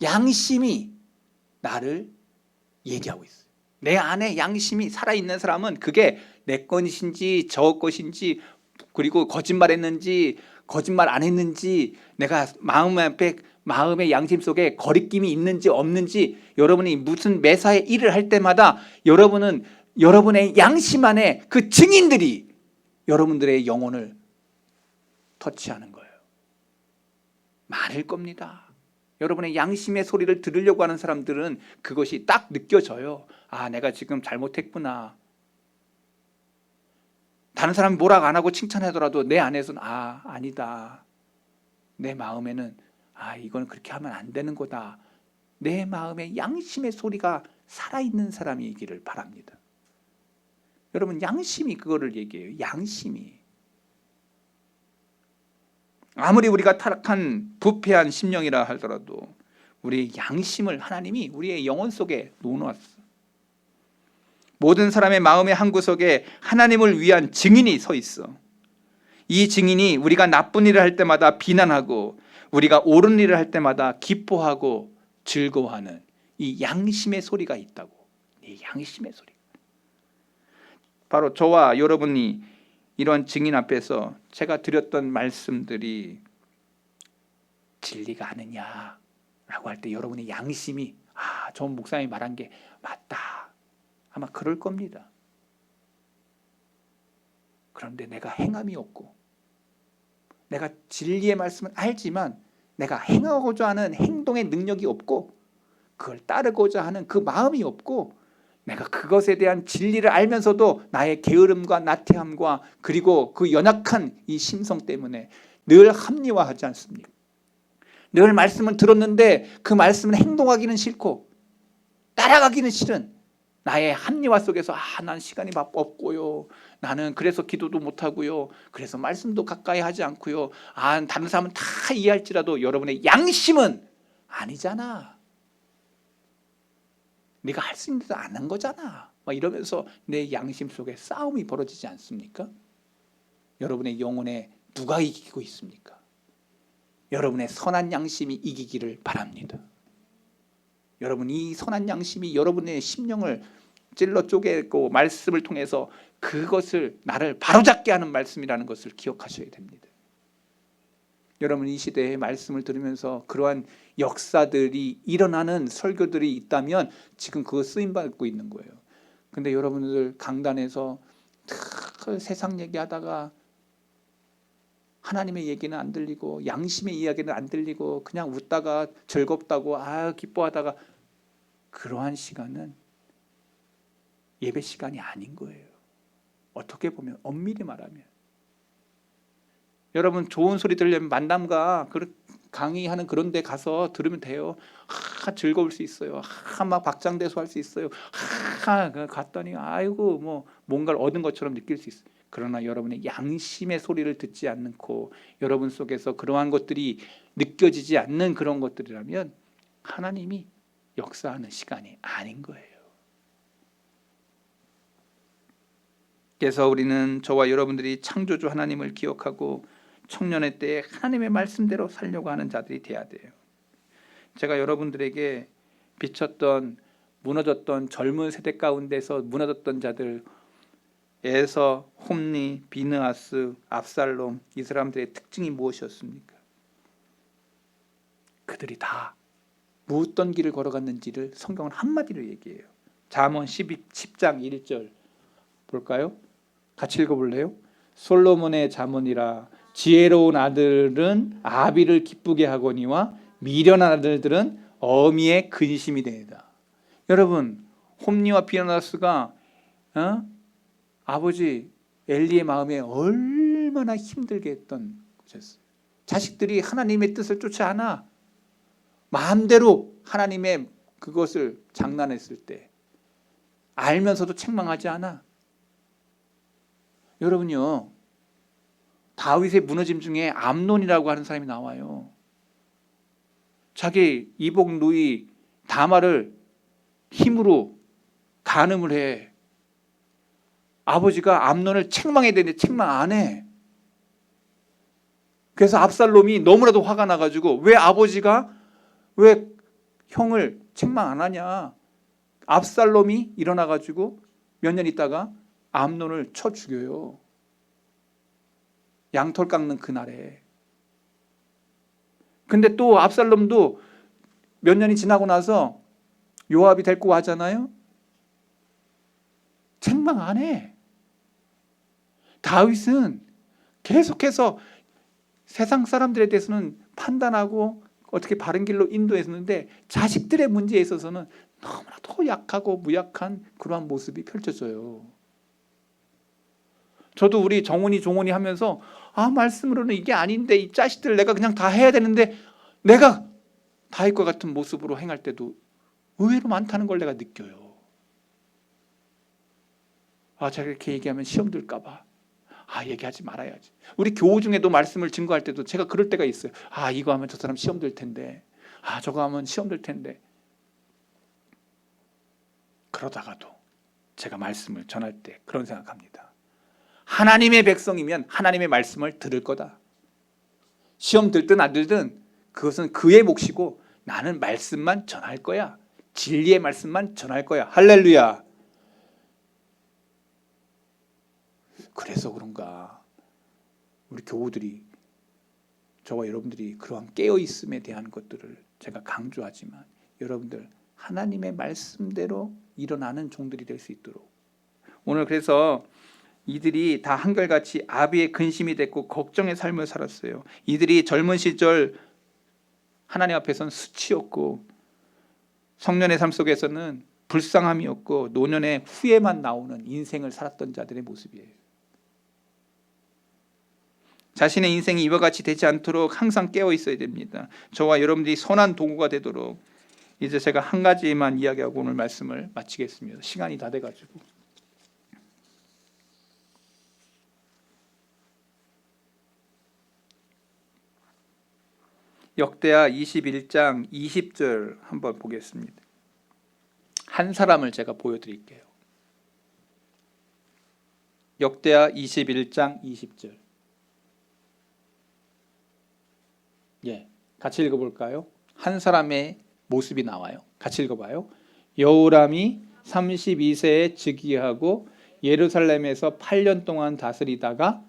양심이 나를 얘기하고 있어요. 내 안에 양심이 살아있는 사람은 그게 내 것인지 저 것인지, 그리고 거짓말했는지 거짓말 안 했는지, 내가 마음의 양심 속에 거리낌이 있는지 없는지, 여러분이 무슨 매사에 일을 할 때마다 여러분은 여러분의 양심 안에 그 증인들이 여러분들의 영혼을 터치하는 거예요. 많을 겁니다. 여러분의 양심의 소리를 들으려고 하는 사람들은 그것이 딱 느껴져요. 내가 지금 잘못했구나. 다른 사람이 뭐라고 안 하고 칭찬하더라도 내 안에서는 아니다. 내 마음에는 이건 그렇게 하면 안 되는 거다. 내 마음에 양심의 소리가 살아있는 사람이기를 바랍니다. 여러분, 양심이 그거를 얘기해요. 양심이. 아무리 우리가 타락한 부패한 심령이라 하더라도 우리의 양심을 하나님이 우리의 영혼 속에 놓아놨어. 모든 사람의 마음의 한구석에 하나님을 위한 증인이 서 있어. 이 증인이 우리가 나쁜 일을 할 때마다 비난하고 우리가 옳은 일을 할 때마다 기뻐하고 즐거워하는 이 양심의 소리가 있다고. 이 양심의 소리. 바로 저와 여러분이 이런 증인 앞에서 제가 드렸던 말씀들이 진리가 아니냐라고 할 때 여러분의 양심이 저 목사님이 말한 게 맞다. 아마 그럴 겁니다. 그런데 내가 행함이 없고, 내가 진리의 말씀을 알지만 내가 행하고자 하는 행동의 능력이 없고, 그걸 따르고자 하는 그 마음이 없고, 내가 그것에 대한 진리를 알면서도 나의 게으름과 나태함과 그리고 그 연약한 이 심성 때문에 늘 합리화하지 않습니까? 늘 말씀을 들었는데 그 말씀을 행동하기는 싫고 따라가기는 싫은 나의 합리화 속에서 난 시간이 없고요. 나는 그래서 기도도 못하고요. 그래서 말씀도 가까이 하지 않고요. 다른 사람은 다 이해할지라도 여러분의 양심은 아니잖아. 네가 할 수 있는데도 안 한 거잖아. 막 이러면서 내 양심 속에 싸움이 벌어지지 않습니까? 여러분의 영혼에 누가 이기고 있습니까? 여러분의 선한 양심이 이기기를 바랍니다. 여러분, 이 선한 양심이 여러분의 심령을 찔러 쪼개고 말씀을 통해서 그것을 나를 바로잡게 하는 말씀이라는 것을 기억하셔야 됩니다. 여러분, 이 시대에 말씀을 들으면서 그러한 역사들이 일어나는 설교들이 있다면 지금 그거 쓰임받고 있는 거예요. 근데 여러분들 강단에서 세상 얘기하다가 하나님의 얘기는 안 들리고 양심의 이야기는 안 들리고 그냥 웃다가 즐겁다고 기뻐하다가 그러한 시간은 예배 시간이 아닌 거예요. 어떻게 보면 엄밀히 말하면 여러분 좋은 소리 들으려면 만남과 강의하는 그런 데 가서 들으면 돼요. 즐거울 수 있어요. 막 박장대소 할 수 있어요. 갔더니 아이고 뭔가를 얻은 것처럼 느낄 수 있어요. 그러나 여러분의 양심의 소리를 듣지 않고 여러분 속에서 그러한 것들이 느껴지지 않는 그런 것들이라면 하나님이 역사하는 시간이 아닌 거예요. 그래서 우리는 저와 여러분들이 창조주 하나님을 기억하고 청년의 때에 하나님의 말씀대로 살려고 하는 자들이 돼야 돼요. 제가 여러분들에게 비쳤던 무너졌던 젊은 세대 가운데서 무너졌던 자들 에서 홈리, 비느하스, 압살롬 이 사람들의 특징이 무엇이었습니까? 그들이 다 무엇던 길을 걸어갔는지를 성경은 한마디로 얘기해요. 잠언 10장 1절 볼까요? 같이 읽어볼래요? 솔로몬의 잠언이라 지혜로운 아들은 아비를 기쁘게 하거니와 미련한 아들들은 어미의 근심이 되리라. 여러분, 홈리와 비느하스가 아버지 엘리의 마음에 얼마나 힘들게 했던 것이었어요. 자식들이 하나님의 뜻을 쫓지 않아 마음대로 하나님의 그것을 장난했을 때 알면서도 책망하지 않아. 여러분요, 다윗의 무너짐 중에 암논이라고 하는 사람이 나와요. 자기 이복 누이 다말을 힘으로 간음을 해. 아버지가 암논을 책망해야 되는데 책망 안 해. 그래서 압살롬이 너무나도 화가 나가지고 왜 아버지가 왜 형을 책망 안 하냐. 압살롬이 일어나가지고 몇 년 있다가 암논을 쳐 죽여요. 양털 깎는 그날에. 근데 또 압살롬도 몇 년이 지나고 나서 요압이 데리고 와잖아요. 책망 안 해. 다윗은 계속해서 세상 사람들에 대해서는 판단하고 어떻게 바른 길로 인도했는데 자식들의 문제에 있어서는 너무나도 약하고 무약한 그러한 모습이 펼쳐져요. 저도 우리 정훈이 종훈이 하면서 말씀으로는 이게 아닌데 이 자식들 내가 그냥 다 해야 되는데 내가 다윗과 같은 모습으로 행할 때도 의외로 많다는 걸 내가 느껴요. 제가 이렇게 얘기하면 시험 들까 봐 얘기하지 말아야지. 우리 교우 중에도 말씀을 증거할 때도 제가 그럴 때가 있어요. 이거 하면 저 사람 시험 들 텐데 저거 하면 시험 들 텐데. 그러다가도 제가 말씀을 전할 때 그런 생각합니다. 하나님의 백성이면 하나님의 말씀을 들을 거다. 시험 들든 안 들든 그것은 그의 몫이고 나는 말씀만 전할 거야. 진리의 말씀만 전할 거야. 할렐루야. 그래서 그런가 우리 교우들이 저와 여러분들이 그러한 깨어있음에 대한 것들을 제가 강조하지만 여러분들 하나님의 말씀대로 일어나는 종들이 될 수 있도록 오늘 그래서 이들이 다 한결같이 아비의 근심이 됐고 걱정의 삶을 살았어요. 이들이 젊은 시절 하나님 앞에서는 수치였고 성년의 삶 속에서는 불쌍함이 없고 노년의 후회만 나오는 인생을 살았던 자들의 모습이에요. 자신의 인생이 이와 같이 되지 않도록 항상 깨어 있어야 됩니다. 저와 여러분들이 선한 도구가 되도록. 이제 제가 한 가지만 이야기하고 오늘 말씀을 마치겠습니다. 시간이 다 돼가지고. 역대하 21장 20절 한번 보겠습니다. 한 사람을 제가 보여드릴게요. 역대하 21장 20절. 같이 읽어볼까요? 한 사람의 모습이 나와요. 같이 읽어봐요. 여호람이 32세에 즉위하고 예루살렘에서 8년 동안 다스리다가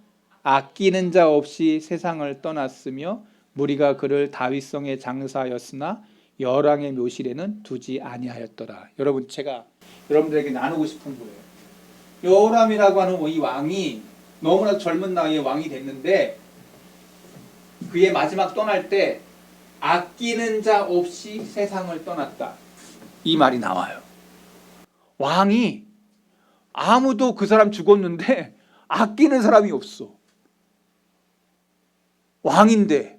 아끼는 자 없이 세상을 떠났으며 무리가 그를 다윗성에 장사하였으나 열왕의 묘실에는 두지 아니하였더라. 여러분, 제가 여러분들에게 나누고 싶은 거예요. 여호람이라고 하는 이 왕이 너무나 젊은 나이에 왕이 됐는데 그의 마지막 떠날 때 아끼는 자 없이 세상을 떠났다. 이 말이 나와요. 왕이 아무도 그 사람 죽었는데 아끼는 사람이 없어. 왕인데.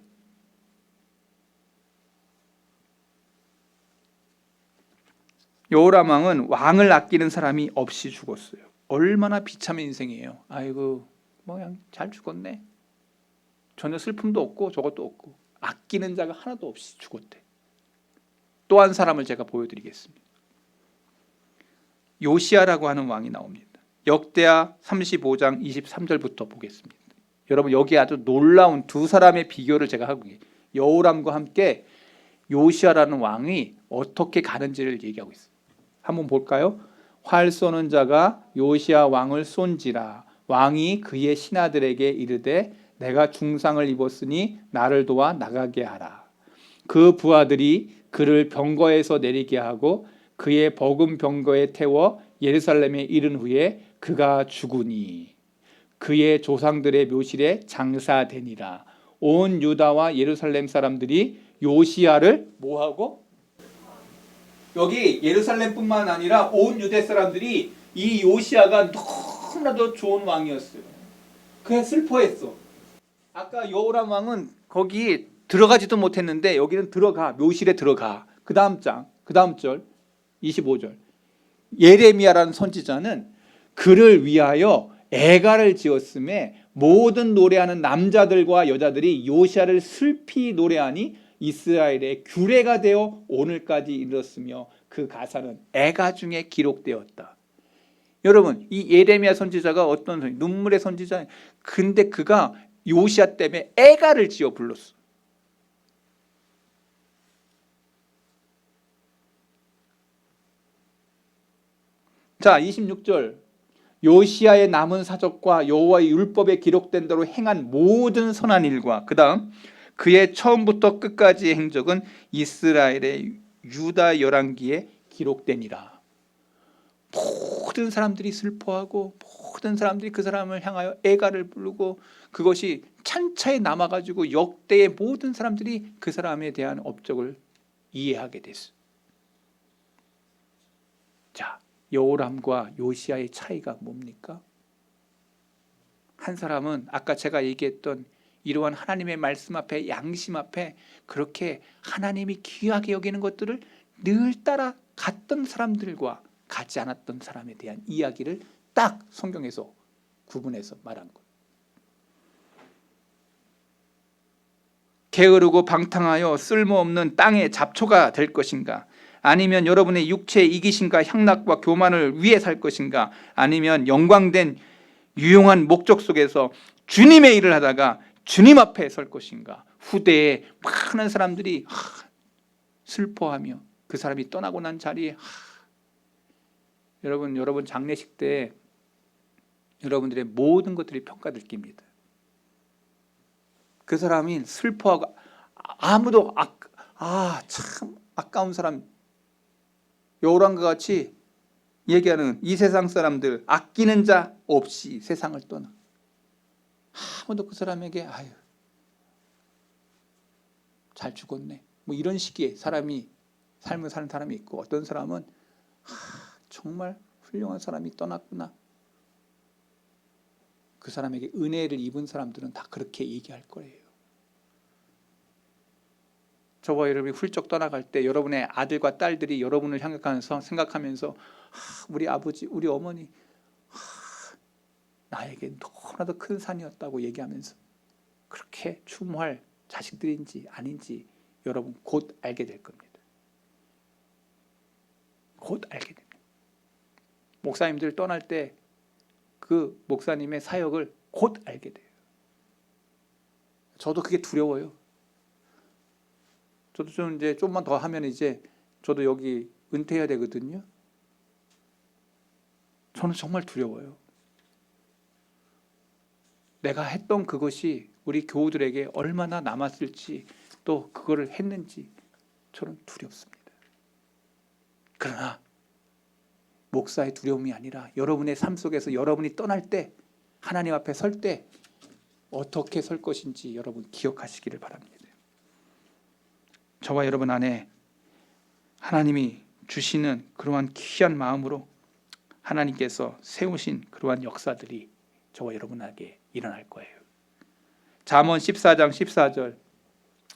여호람 왕은 왕을 아끼는 사람이 없이 죽었어요. 얼마나 비참한 인생이에요. 아이고, 그냥 잘 죽었네. 전혀 슬픔도 없고 저것도 없고 아끼는 자가 하나도 없이 죽었대. 또 한 사람을 제가 보여드리겠습니다. 요시야라고 하는 왕이 나옵니다. 역대하 35장 23절부터 보겠습니다. 여러분, 여기 아주 놀라운 두 사람의 비교를 제가 하고 있어요. 여호람과 함께 요시야라는 왕이 어떻게 가는지를 얘기하고 있어요. 한번 볼까요? 활 쏘는 자가 요시야 왕을 쏜지라. 왕이 그의 신하들에게 이르되 내가 중상을 입었으니 나를 도와 나가게 하라. 그 부하들이 그를 병거에서 내리게 하고 그의 버금 병거에 태워 예루살렘에 이른 후에 그가 죽으니 그의 조상들의 묘실에 장사되니라. 온 유다와 예루살렘 사람들이 요시야를 뭐하고? 여기 예루살렘뿐만 아니라 온 유대 사람들이 이 요시야가 너무나도 좋은 왕이었어요. 그냥 슬퍼했어. 아까 여호람 왕은 거기 들어가지도 못했는데 여기는 들어가, 묘실에 들어가. 그 다음 장, 그 다음 절 25절. 예레미야라는 선지자는 그를 위하여 애가를 지었음에 모든 노래하는 남자들과 여자들이 요시야를 슬피 노래하니 이스라엘의 규례가 되어 오늘까지 이르렀으며 그 가사는 애가 중에 기록되었다. 여러분, 이 예레미야 선지자가 어떤 눈물의 선지자? 근데 그가 요시야 때문에 애가를 지어 불렀어. 자, 26절. 요시야의 남은 사적과 여호와의 율법에 기록된 대로 행한 모든 선한 일과 그 다음 그의 처음부터 끝까지의 행적은 이스라엘의 유다 열왕기에 기록되니라. 모든 사람들이 슬퍼하고 모든 사람들이 그 사람을 향하여 애가를 부르고 그것이 찬차에 남아가지고 역대의 모든 사람들이 그 사람에 대한 업적을 이해하게 됐어. 자, 여호람과 요시야의 차이가 뭡니까? 한 사람은 아까 제가 얘기했던 이러한 하나님의 말씀 앞에 양심 앞에 그렇게 하나님이 귀하게 여기는 것들을 늘 따라갔던 사람들과 가지 않았던 사람에 대한 이야기를 딱 성경에서 구분해서 말한 거예요. 게으르고 방탕하여 쓸모없는 땅의 잡초가 될 것인가? 아니면 여러분의 육체의 이기심과 향락과 교만을 위해 살 것인가? 아니면 영광된 유용한 목적 속에서 주님의 일을 하다가 주님 앞에 설 것인가? 후대에 많은 사람들이 슬퍼하며 그 사람이 떠나고 난 자리에 여러분 장례식 때 여러분들의 모든 것들이 평가될 겁니다. 그 사람이 슬퍼하고 아무도 참 아까운 사람 여호람과 같이 얘기하는 이 세상 사람들 아끼는 자 없이 세상을 떠나 아무도 그 사람에게 잘 죽었네 뭐 이런 식의 사람이 삶을 사는 사람이 있고 어떤 사람은 정말 훌륭한 사람이 떠났구나. 그 사람에게 은혜를 입은 사람들은 다 그렇게 얘기할 거예요. 저와 여러분이 훌쩍 떠나갈 때 여러분의 아들과 딸들이 여러분을 생각하면서 우리 아버지, 우리 어머니 나에게 너무나도 큰 산이었다고 얘기하면서 그렇게 추모할 자식들인지 아닌지 여러분 곧 알게 될 겁니다. 곧 알게 됩니다. 목사님들 떠날 때 그 목사님의 사역을 곧 알게 돼요. 저도 그게 두려워요. 저도 좀 이제 좀만 더 하면 이제 저도 여기 은퇴해야 되거든요. 저는 정말 두려워요. 내가 했던 그것이 우리 교우들에게 얼마나 남았을지 또 그거를 했는지 저는 두렵습니다. 그러나 목사의 두려움이 아니라 여러분의 삶 속에서 여러분이 떠날 때 하나님 앞에 설 때 어떻게 설 것인지 여러분 기억하시기를 바랍니다. 저와 여러분 안에 하나님이 주시는 그러한 귀한 마음으로 하나님께서 세우신 그러한 역사들이 저와 여러분에게 일어날 거예요. 잠언 14장 14절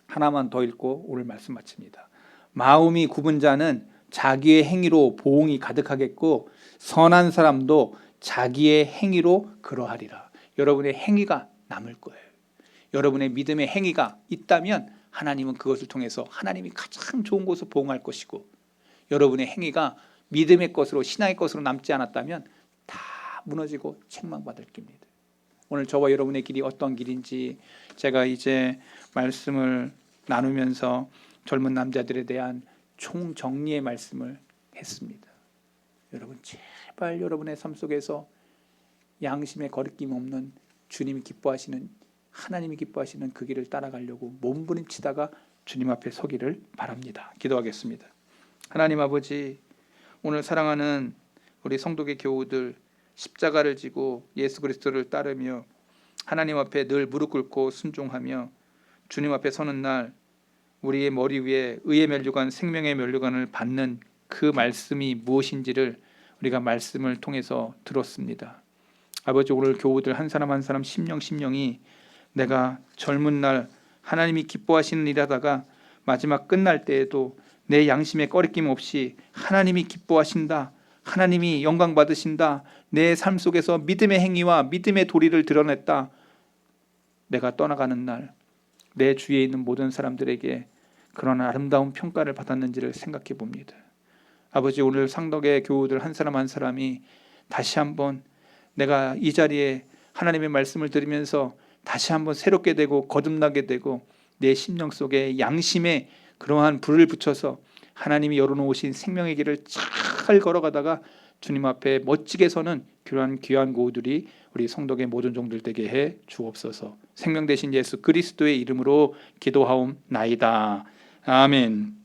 하나만 더 읽고 오늘 말씀 마칩니다. 마음이 굽은 자는 자기의 행위로 보응이 가득하겠고 선한 사람도 자기의 행위로 그러하리라. 여러분의 행위가 남을 거예요. 여러분의 믿음의 행위가 있다면 하나님은 그것을 통해서 하나님이 가장 좋은 곳으로 보응할 것이고, 여러분의 행위가 믿음의 것으로 신앙의 것으로 남지 않았다면 다 무너지고 책망받을 길입니다. 오늘 저와 여러분의 길이 어떤 길인지 제가 이제 말씀을 나누면서 젊은 남자들에 대한 총정리의 말씀을 했습니다. 여러분 제발 여러분의 삶 속에서 양심에 거리낌 없는 주님이 기뻐하시는, 하나님이 기뻐하시는 그 길을 따라가려고 몸부림치다가 주님 앞에 서기를 바랍니다. 기도하겠습니다. 하나님 아버지, 오늘 사랑하는 우리 성도계 교우들 십자가를 지고 예수 그리스도를 따르며 하나님 앞에 늘 무릎 꿇고 순종하며 주님 앞에 서는 날 우리의 머리 위에 의의 면류관, 생명의 면류관을 받는 그 말씀이 무엇인지를 우리가 말씀을 통해서 들었습니다. 아버지, 오늘 교우들 한 사람 한 사람 심령이 내가 젊은 날 하나님이 기뻐하시는 일 하다가 마지막 끝날 때에도 내 양심에 꺼리낌 없이 하나님이 기뻐하신다, 하나님이 영광 받으신다, 내 삶 속에서 믿음의 행위와 믿음의 도리를 드러냈다, 내가 떠나가는 날 내 주위에 있는 모든 사람들에게 그런 아름다운 평가를 받았는지를 생각해 봅니다. 아버지, 오늘 상덕의 교우들 한 사람 한 사람이 다시 한번 내가 이 자리에 하나님의 말씀을 들으면서 다시 한번 새롭게 되고 거듭나게 되고 내 심령 속에 양심에 그러한 불을 붙여서 하나님이 열어놓으신 생명의 길을 잘 걸어가다가 주님 앞에 멋지게 서는 그러한 귀한 고우들이 우리 성덕의 모든 종들 되게 해 주옵소서. 생명 되신 예수 그리스도의 이름으로 기도하옵나이다. 아멘.